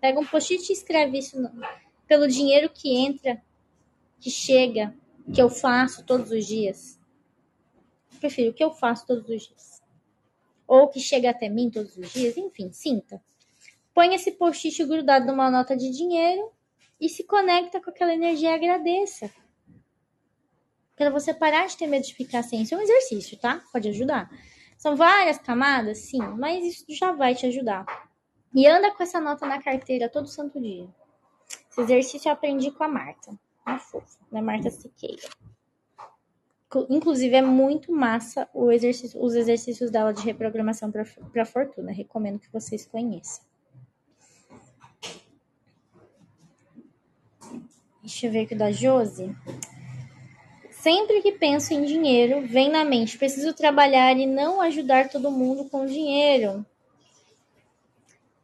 Pega um post-it e escreve isso pelo dinheiro que entra, que chega, que eu faço todos os dias. Eu prefiro que eu faço todos os dias. Ou que chega até mim todos os dias, enfim, sinta. Põe esse post-it grudado numa nota de dinheiro e se conecta com aquela energia e agradeça. Para você parar de ter medo de ficar sem. Isso é um exercício, tá? Pode ajudar. São várias camadas, sim, mas isso já vai te ajudar. E anda com essa nota na carteira todo santo dia. Esse exercício eu aprendi com a Marta. Uma fofa, né? Marta Siqueira. Inclusive, é muito massa os exercícios dela de reprogramação para fortuna. Recomendo que vocês conheçam. Deixa eu ver aqui da Josi. Sempre que penso em dinheiro, vem na mente: preciso trabalhar e não ajudar todo mundo com dinheiro.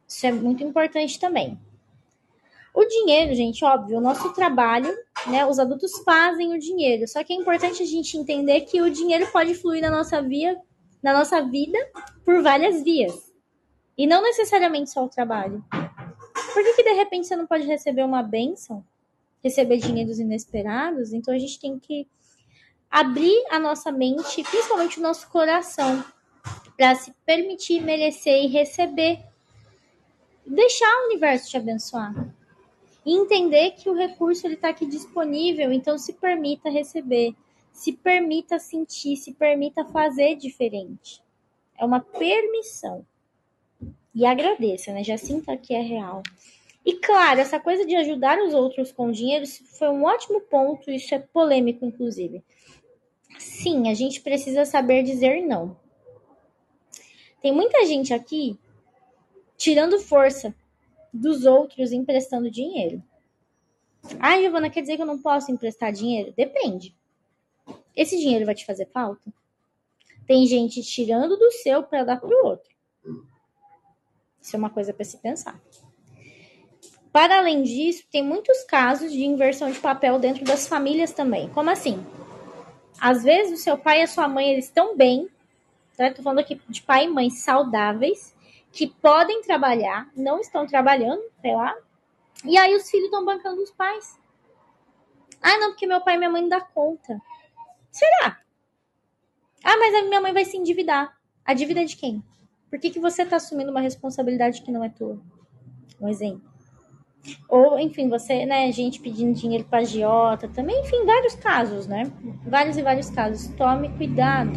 Isso é muito importante também. O dinheiro, gente, óbvio, o nosso trabalho, né? Os adultos fazem o dinheiro. Só que é importante a gente entender que o dinheiro pode fluir na nossa vida por várias vias. E não necessariamente só o trabalho. Por que de repente você não pode receber uma bênção? Receber dinheiros inesperados? Então a gente tem que abrir a nossa mente, principalmente o nosso coração, para se permitir merecer e receber. Deixar o universo te abençoar. E entender que o recurso está aqui disponível, então se permita receber, se permita sentir, se permita fazer diferente. É uma permissão. E agradeça, né? Já sinta que é real. E claro, essa coisa de ajudar os outros com dinheiro foi um ótimo ponto, isso é polêmico, inclusive. Sim, a gente precisa saber dizer não. Tem muita gente aqui tirando força dos outros emprestando dinheiro. Ah, Giovana, quer dizer que eu não posso emprestar dinheiro? Depende. Esse dinheiro vai te fazer falta? Tem gente tirando do seu para dar para o outro. Isso é uma coisa para se pensar. Para além disso, tem muitos casos de inversão de papel dentro das famílias também. Como assim? Às vezes o seu pai e a sua mãe, eles estão bem, tá? Tô falando aqui de pai e mãe saudáveis, que podem trabalhar, não estão trabalhando, sei lá, e aí os filhos estão bancando os pais. Ah, não, porque meu pai e minha mãe não dá conta. Será? Ah, mas a minha mãe vai se endividar. A dívida é de quem? Por que você está assumindo uma responsabilidade que não é tua? Um exemplo. Ou, enfim, você, né, gente pedindo dinheiro para agiota também, enfim, vários casos, né? Vários e vários casos. Tome cuidado.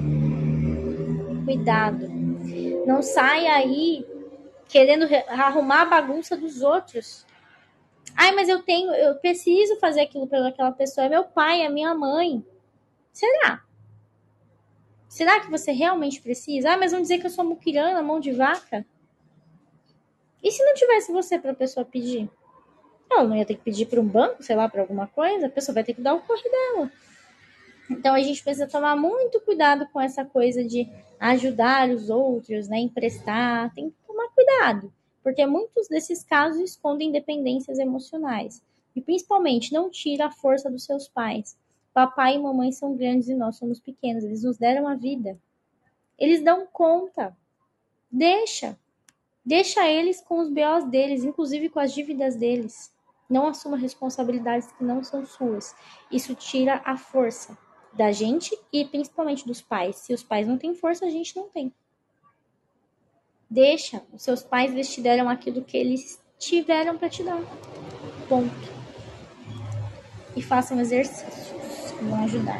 Cuidado. Não saia aí querendo arrumar a bagunça dos outros. Ai, mas eu preciso fazer aquilo pelaquela pessoa. É meu pai, é minha mãe. Será? Será que você realmente precisa? Ah, mas vão dizer que eu sou muquirana, mão de vaca? E se não tivesse você para a pessoa pedir? Ela não ia ter que pedir para um banco, sei lá, para alguma coisa, a pessoa vai ter que dar o corre dela. Então a gente precisa tomar muito cuidado com essa coisa de ajudar os outros, né? Emprestar, tem que tomar cuidado, porque muitos desses casos escondem dependências emocionais. E principalmente, não tira a força dos seus pais. Papai e mamãe são grandes e nós somos pequenos, eles nos deram a vida. Eles dão conta. Deixa. Deixa eles com os BOs deles, inclusive com as dívidas deles. Não assuma responsabilidades que não são suas. Isso tira a força da gente e principalmente dos pais. Se os pais não têm força, a gente não tem. Deixa. Os seus pais, eles te deram aquilo que eles tiveram para te dar. Ponto. E façam exercícios que vão ajudar.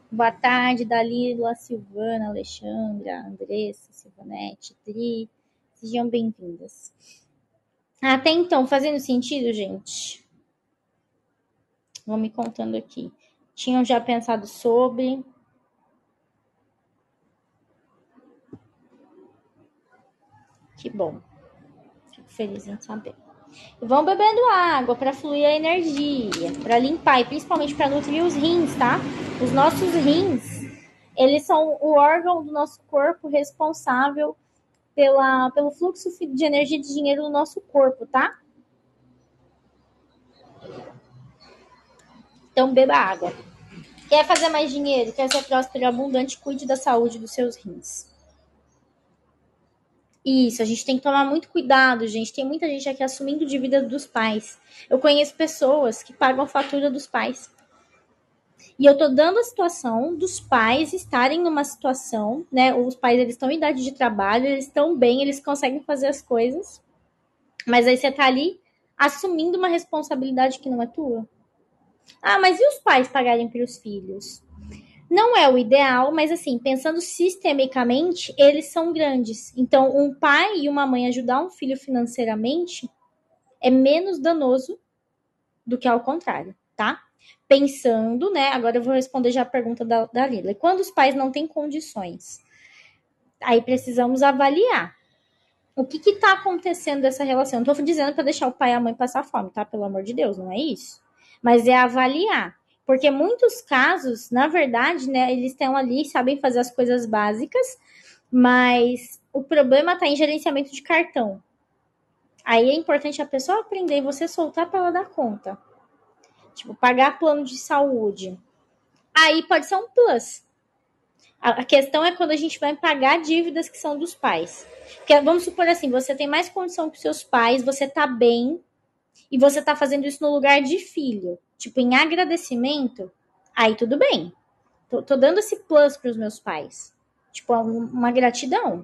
Boa tarde, Dalila, Silvana, Alexandra, Andressa, Silvanete, Tri. Sejam bem-vindas. Até então, fazendo sentido, gente? Vão me contando aqui. Tinham já pensado sobre? Que bom. Fico feliz em saber. E vão bebendo água para fluir a energia, para limpar e principalmente para nutrir os rins, tá? Os nossos rins, eles são o órgão do nosso corpo responsável pelo fluxo de energia e de dinheiro do nosso corpo, tá? Então beba água. Quer fazer mais dinheiro? Quer ser próspero e abundante? Cuide da saúde dos seus rins. Isso, a gente tem que tomar muito cuidado, gente. Tem muita gente aqui assumindo dívida dos pais. Eu conheço pessoas que pagam a fatura dos pais. E eu tô dando a situação dos pais estarem numa situação, né? Os pais, eles estão em idade de trabalho, eles estão bem, eles conseguem fazer as coisas. Mas aí você tá ali assumindo uma responsabilidade que não é tua. Ah, mas e os pais pagarem pelos filhos? Não é o ideal, mas assim, pensando sistemicamente, eles são grandes. Então, um pai e uma mãe ajudar um filho financeiramente é menos danoso do que ao contrário, tá? Pensando, né? Agora eu vou responder já a pergunta da Lila. E quando os pais não têm condições? Aí precisamos avaliar. O que está acontecendo dessa relação? Não estou dizendo para deixar o pai e a mãe passar fome, tá? Pelo amor de Deus, não é isso. Mas é avaliar. Porque muitos casos, na verdade, né, eles estão ali, sabem fazer as coisas básicas, mas o problema está em gerenciamento de cartão. Aí é importante a pessoa aprender e você soltar para ela dar conta. Tipo, pagar plano de saúde. Aí pode ser um plus. A questão é quando a gente vai pagar dívidas que são dos pais. Porque vamos supor assim, você tem mais condição que seus pais, você tá bem, e você tá fazendo isso no lugar de filho. Tipo, em agradecimento, aí tudo bem. Tô dando esse plus pros meus pais. Tipo, uma gratidão.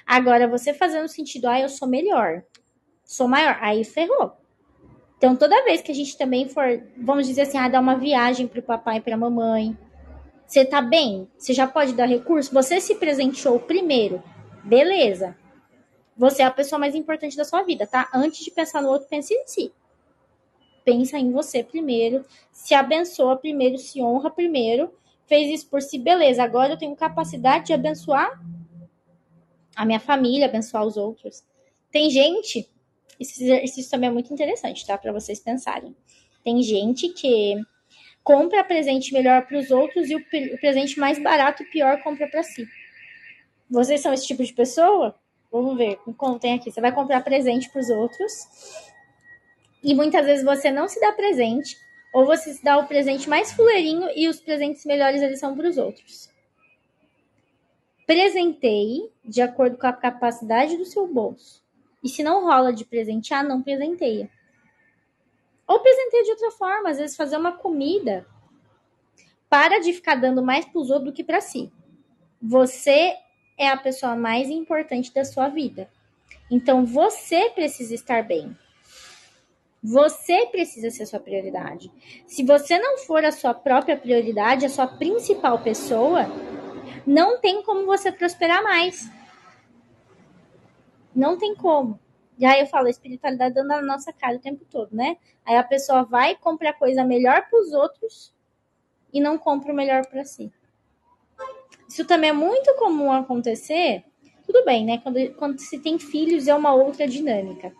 Agora, você fazendo sentido, eu sou melhor, sou maior, aí ferrou. Então, toda vez que a gente também for, vamos dizer assim, dar uma viagem pro papai e pra mamãe, você tá bem? Você já pode dar recurso? Você se presenteou primeiro. Beleza. Você é a pessoa mais importante da sua vida, tá? Antes de pensar no outro, pense em si. Pensa em você primeiro. Se abençoa primeiro, se honra primeiro. Fez isso por si, beleza. Agora eu tenho capacidade de abençoar a minha família, abençoar os outros. Tem gente, isso também é muito interessante, tá? Para vocês pensarem. Tem gente que compra presente melhor para os outros e o presente mais barato e pior compra para si. Vocês são esse tipo de pessoa? Vamos ver, me contem aqui. Você vai comprar presente para os outros E muitas vezes você não se dá presente, ou você se dá o presente mais fuleirinho e os presentes melhores eles são para os outros. Presenteie de acordo com a capacidade do seu bolso. E se não rola de presentear, não presenteia. Ou presenteia de outra forma, às vezes fazer uma comida. Para de ficar dando mais para os outros do que para si. Você é a pessoa mais importante da sua vida. Então você precisa estar bem. Você precisa ser a sua prioridade. Se você não for a sua própria prioridade, a sua principal pessoa, não tem como você prosperar mais. Não tem como. E aí eu falo, a espiritualidade dando na nossa cara o tempo todo, né? Aí a pessoa vai comprar coisa melhor para os outros e não compra o melhor para si. Isso também é muito comum acontecer. Tudo bem, né? Quando se tem filhos é uma outra dinâmica.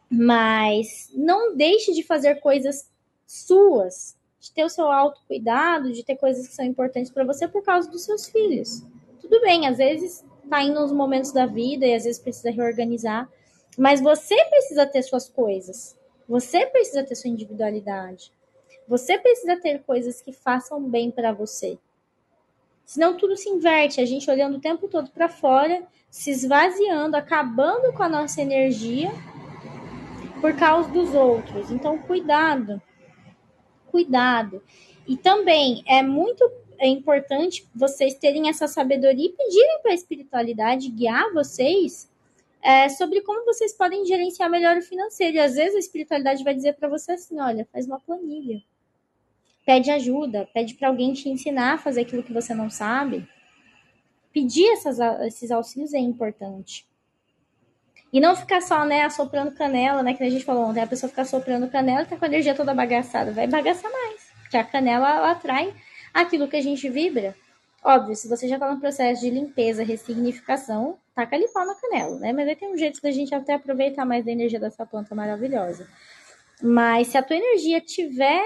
Mas não deixe de fazer coisas suas, de ter o seu autocuidado, de ter coisas que são importantes para você por causa dos seus filhos. Tudo bem, às vezes tá indo nos momentos da vida e às vezes precisa reorganizar, mas você precisa ter suas coisas. Você precisa ter sua individualidade. Você precisa ter coisas que façam bem para você. Senão tudo se inverte, a gente olhando o tempo todo para fora, se esvaziando, acabando com a nossa energia por causa dos outros. Então, cuidado. Cuidado. E também é muito importante vocês terem essa sabedoria e pedirem para a espiritualidade guiar vocês sobre como vocês podem gerenciar melhor o financeiro. E às vezes a espiritualidade vai dizer para você assim, olha, faz uma planilha. Pede ajuda, pede para alguém te ensinar a fazer aquilo que você não sabe. Pedir esses auxílios é importante. E não ficar só, né, assoprando canela, né, que a gente falou ontem, a pessoa ficar assoprando canela e tá com a energia toda bagaçada. Vai bagaçar mais, porque a canela, ela atrai aquilo que a gente vibra. Óbvio, se você já tá no processo de limpeza, ressignificação, taca ali pau na canela, né? Mas aí tem um jeito da gente até aproveitar mais da energia dessa planta maravilhosa. Mas se a tua energia tiver,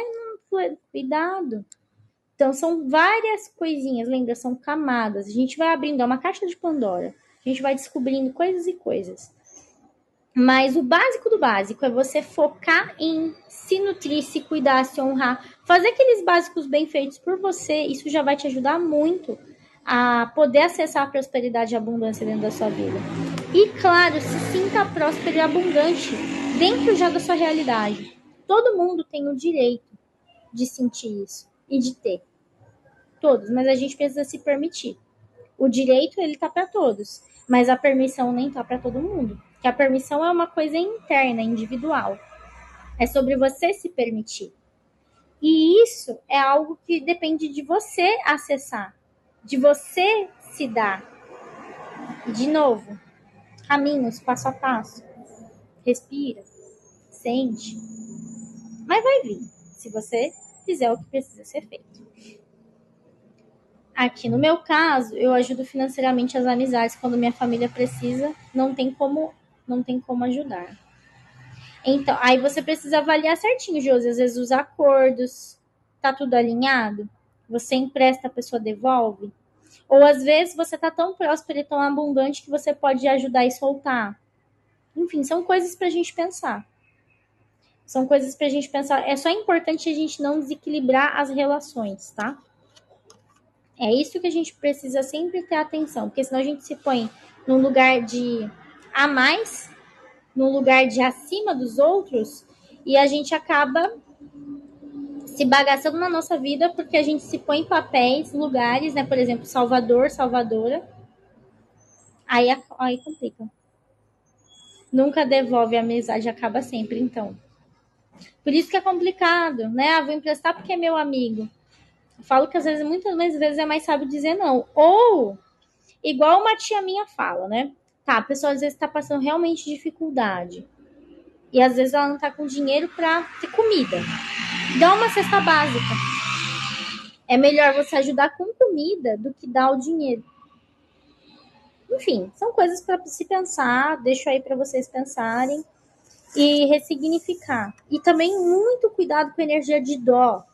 cuidado. Então, são várias coisinhas, lembra? São camadas. A gente vai abrindo, é uma caixa de Pandora. A gente vai descobrindo coisas e coisas. Mas o básico do básico é você focar em se nutrir, se cuidar, se honrar. Fazer aqueles básicos bem feitos por você, isso já vai te ajudar muito a poder acessar a prosperidade e a abundância dentro da sua vida. E, claro, se sinta próspero e abundante dentro já da sua realidade. Todo mundo tem o direito de sentir isso e de ter. Todos, mas a gente precisa se permitir. O direito, ele tá para todos, mas a permissão nem tá para todo mundo. Que a permissão é uma coisa interna, individual. É sobre você se permitir. E isso é algo que depende de você acessar, de você se dar. De novo, caminhos, passo a passo. Respira, sente. Mas vai vir, se você fizer o que precisa ser feito. Aqui no meu caso, eu ajudo financeiramente as amizades quando minha família precisa, não tem como ajudar. Então, aí você precisa avaliar certinho, Josi. Às vezes os acordos, tá tudo alinhado? Você empresta, a pessoa devolve? Ou às vezes você tá tão próspero e tão abundante que você pode ajudar e soltar. Enfim, são coisas pra gente pensar. São coisas pra gente pensar. É só importante a gente não desequilibrar as relações, tá? É isso que a gente precisa sempre ter atenção, porque senão a gente se põe num lugar de a mais, num lugar de acima dos outros, e a gente acaba se bagaçando na nossa vida porque a gente se põe em papéis, lugares, né? Por exemplo, Salvador, Salvadora. Aí complica. Nunca devolve a amizade, acaba sempre, então. Por isso que é complicado, né? Ah, vou emprestar porque é meu amigo. Eu falo que às vezes, muitas vezes é mais sábio dizer não. Ou, igual uma tia minha fala, né? Tá, a pessoa às vezes tá passando realmente dificuldade. E às vezes ela não tá com dinheiro pra ter comida. Dá uma cesta básica. É melhor você ajudar com comida do que dar o dinheiro. Enfim, são coisas para se pensar. Deixo aí para vocês pensarem e ressignificar. E também muito cuidado com a energia de dó.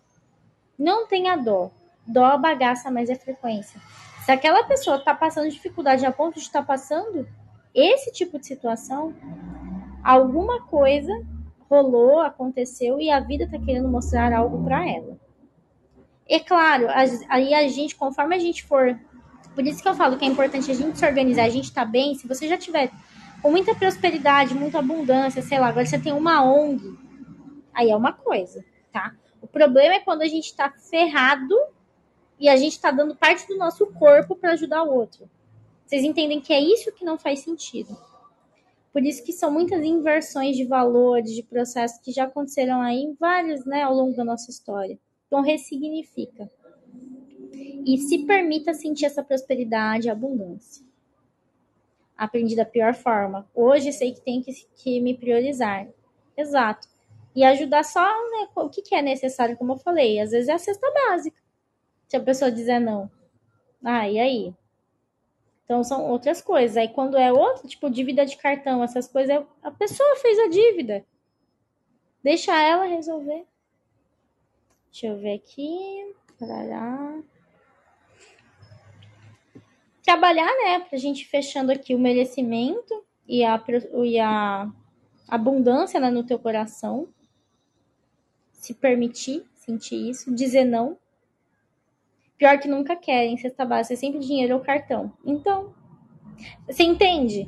Não tenha dó. Dó bagaça, mas é frequência. Se aquela pessoa está passando dificuldade a ponto de estar passando esse tipo de situação, alguma coisa rolou, aconteceu e a vida tá querendo mostrar algo para ela. É claro, aí a gente, conforme a gente for... Por isso que eu falo que é importante a gente se organizar, a gente tá bem. Se você já tiver com muita prosperidade, muita abundância, sei lá, agora você tem uma ONG, aí é uma coisa, tá? O problema é quando a gente tá ferrado e a gente tá dando parte do nosso corpo para ajudar o outro. Vocês entendem que é isso que não faz sentido. Por isso que são muitas inversões de valores, de processos que já aconteceram aí, vários, né, ao longo da nossa história. Então, ressignifica. E se permita sentir essa prosperidade e abundância. Aprendi da pior forma. Hoje sei que tem que me priorizar. Exato. E ajudar só, né, o que é necessário, como eu falei. Às vezes é a cesta básica. Se a pessoa dizer não. Ah, e aí? Então são outras coisas. Aí quando é outro, tipo dívida de cartão, essas coisas, a pessoa fez a dívida. Deixa ela resolver. Deixa eu ver aqui. Parará. Trabalhar, né? Pra gente fechando aqui o merecimento e a abundância, né, no teu coração. Se permitir sentir isso. Dizer não. Pior que nunca querem, cesta básica, é sempre dinheiro ou cartão. Então, você entende?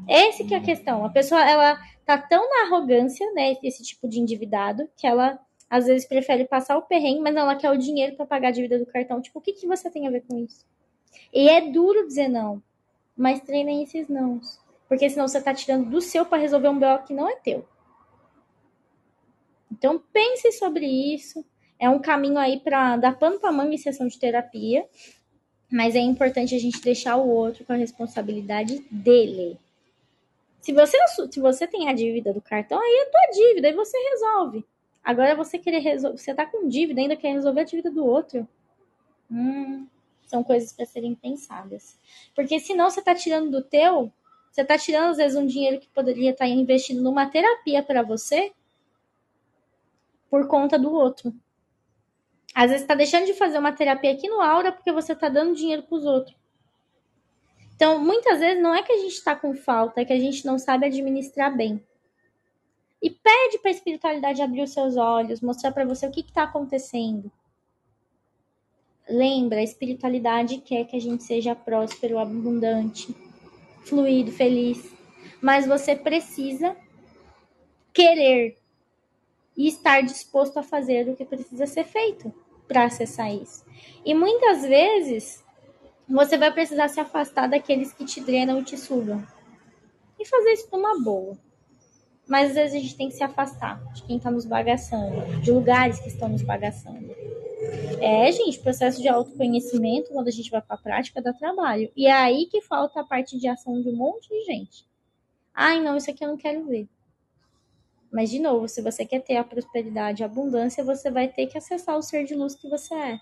Essa que é a questão. A pessoa, ela tá tão na arrogância, né, esse tipo de endividado, que ela às vezes prefere passar o perrengue, mas não, ela quer o dinheiro para pagar a dívida do cartão. Tipo, o que você tem a ver com isso? E é duro dizer não, mas treinem esses nãos. Porque senão você tá tirando do seu para resolver um BO que não é teu. Então pense sobre isso. É um caminho aí para dar pano pra manga em sessão de terapia. Mas é importante a gente deixar o outro com a responsabilidade dele. Se você tem a dívida do cartão, aí é tua dívida, aí você resolve. Agora você querer resolver, você tá com dívida, ainda quer resolver a dívida do outro. São coisas para serem pensadas. Porque senão você tá tirando do teu, você tá tirando às vezes um dinheiro que poderia estar investindo numa terapia para você por conta do outro. Às vezes tá deixando de fazer uma terapia aqui no Aura porque você tá dando dinheiro pros outros. Então, muitas vezes não é que a gente está com falta, é que a gente não sabe administrar bem. E pede para a espiritualidade abrir os seus olhos, mostrar para você o que está acontecendo. Lembra, a espiritualidade quer que a gente seja próspero, abundante, fluido, feliz. Mas você precisa querer e estar disposto a fazer o que precisa ser feito para acessar isso. E muitas vezes você vai precisar se afastar daqueles que te drenam e te sugam. E fazer isso numa boa. Mas às vezes a gente tem que se afastar de quem está nos bagaçando, de lugares que estão nos bagaçando. Gente, processo de autoconhecimento, quando a gente vai para a prática, dá trabalho. E é aí que falta a parte de ação de um monte de gente. Ai, não, isso aqui eu não quero ver. Mas, de novo, se você quer ter a prosperidade e a abundância, você vai ter que acessar o ser de luz que você é.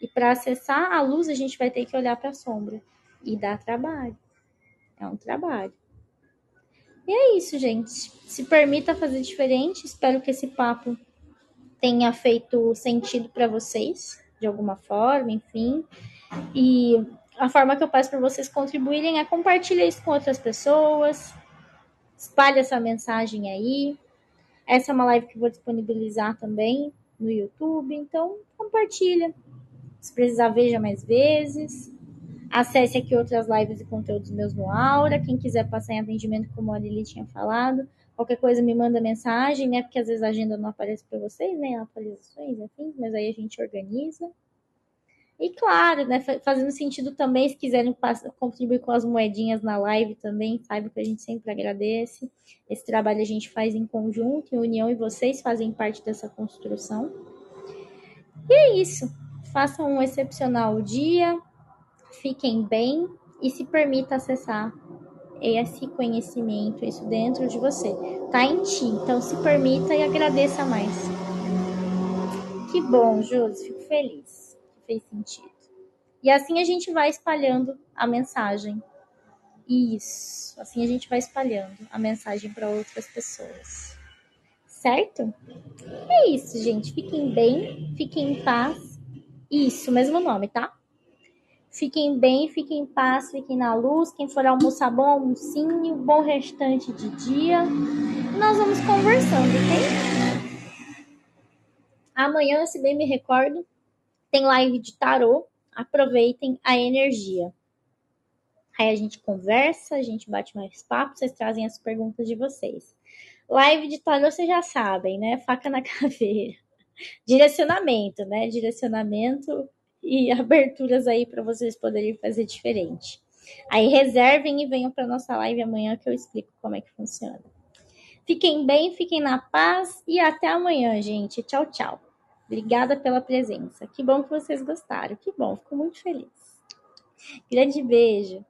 E para acessar a luz, a gente vai ter que olhar para a sombra. E dá trabalho. É um trabalho. E é isso, gente. Se permita fazer diferente. Espero que esse papo tenha feito sentido para vocês, de alguma forma, enfim. E a forma que eu peço para vocês contribuírem é compartilhar isso com outras pessoas. Espalhe essa mensagem aí. Essa é uma live que eu vou disponibilizar também no YouTube. Então, compartilha. Se precisar, veja mais vezes. Acesse aqui outras lives e conteúdos meus no Aura. Quem quiser passar em atendimento, como a Lili tinha falado, qualquer coisa me manda mensagem, né? Porque às vezes a agenda não aparece para vocês, né? Atualizações, enfim, mas aí a gente organiza. E claro, né? Fazendo sentido também, se quiserem contribuir com as moedinhas na live também, sabe que a gente sempre agradece. Esse trabalho a gente faz em conjunto, em união, e vocês fazem parte dessa construção. E é isso. Façam um excepcional dia. Fiquem bem e se permita acessar esse conhecimento, isso dentro de você. Tá em ti, então se permita e agradeça mais. Que bom, Josi, fico feliz. Fez sentido. E assim a gente vai espalhando a mensagem. Isso, assim a gente vai espalhando a mensagem para outras pessoas. Certo? É isso, gente. Fiquem bem, fiquem em paz. Isso, mesmo nome, tá? Fiquem bem, fiquem em paz, fiquem na luz. Quem for almoçar, bom almocinho, bom restante de dia. E nós vamos conversando, ok? Amanhã, se bem me recordo, tem live de tarô. Aproveitem a energia. Aí a gente conversa, a gente bate mais papo, vocês trazem as perguntas de vocês. Live de tarô, vocês já sabem, né? Faca na caveira. Direcionamento, né? Direcionamento e aberturas aí para vocês poderem fazer diferente. Aí reservem e venham para nossa live amanhã que eu explico como é que funciona. Fiquem bem, fiquem na paz e até amanhã, gente. Tchau, tchau. Obrigada pela presença. Que bom que vocês gostaram. Que bom, fico muito feliz. Grande beijo.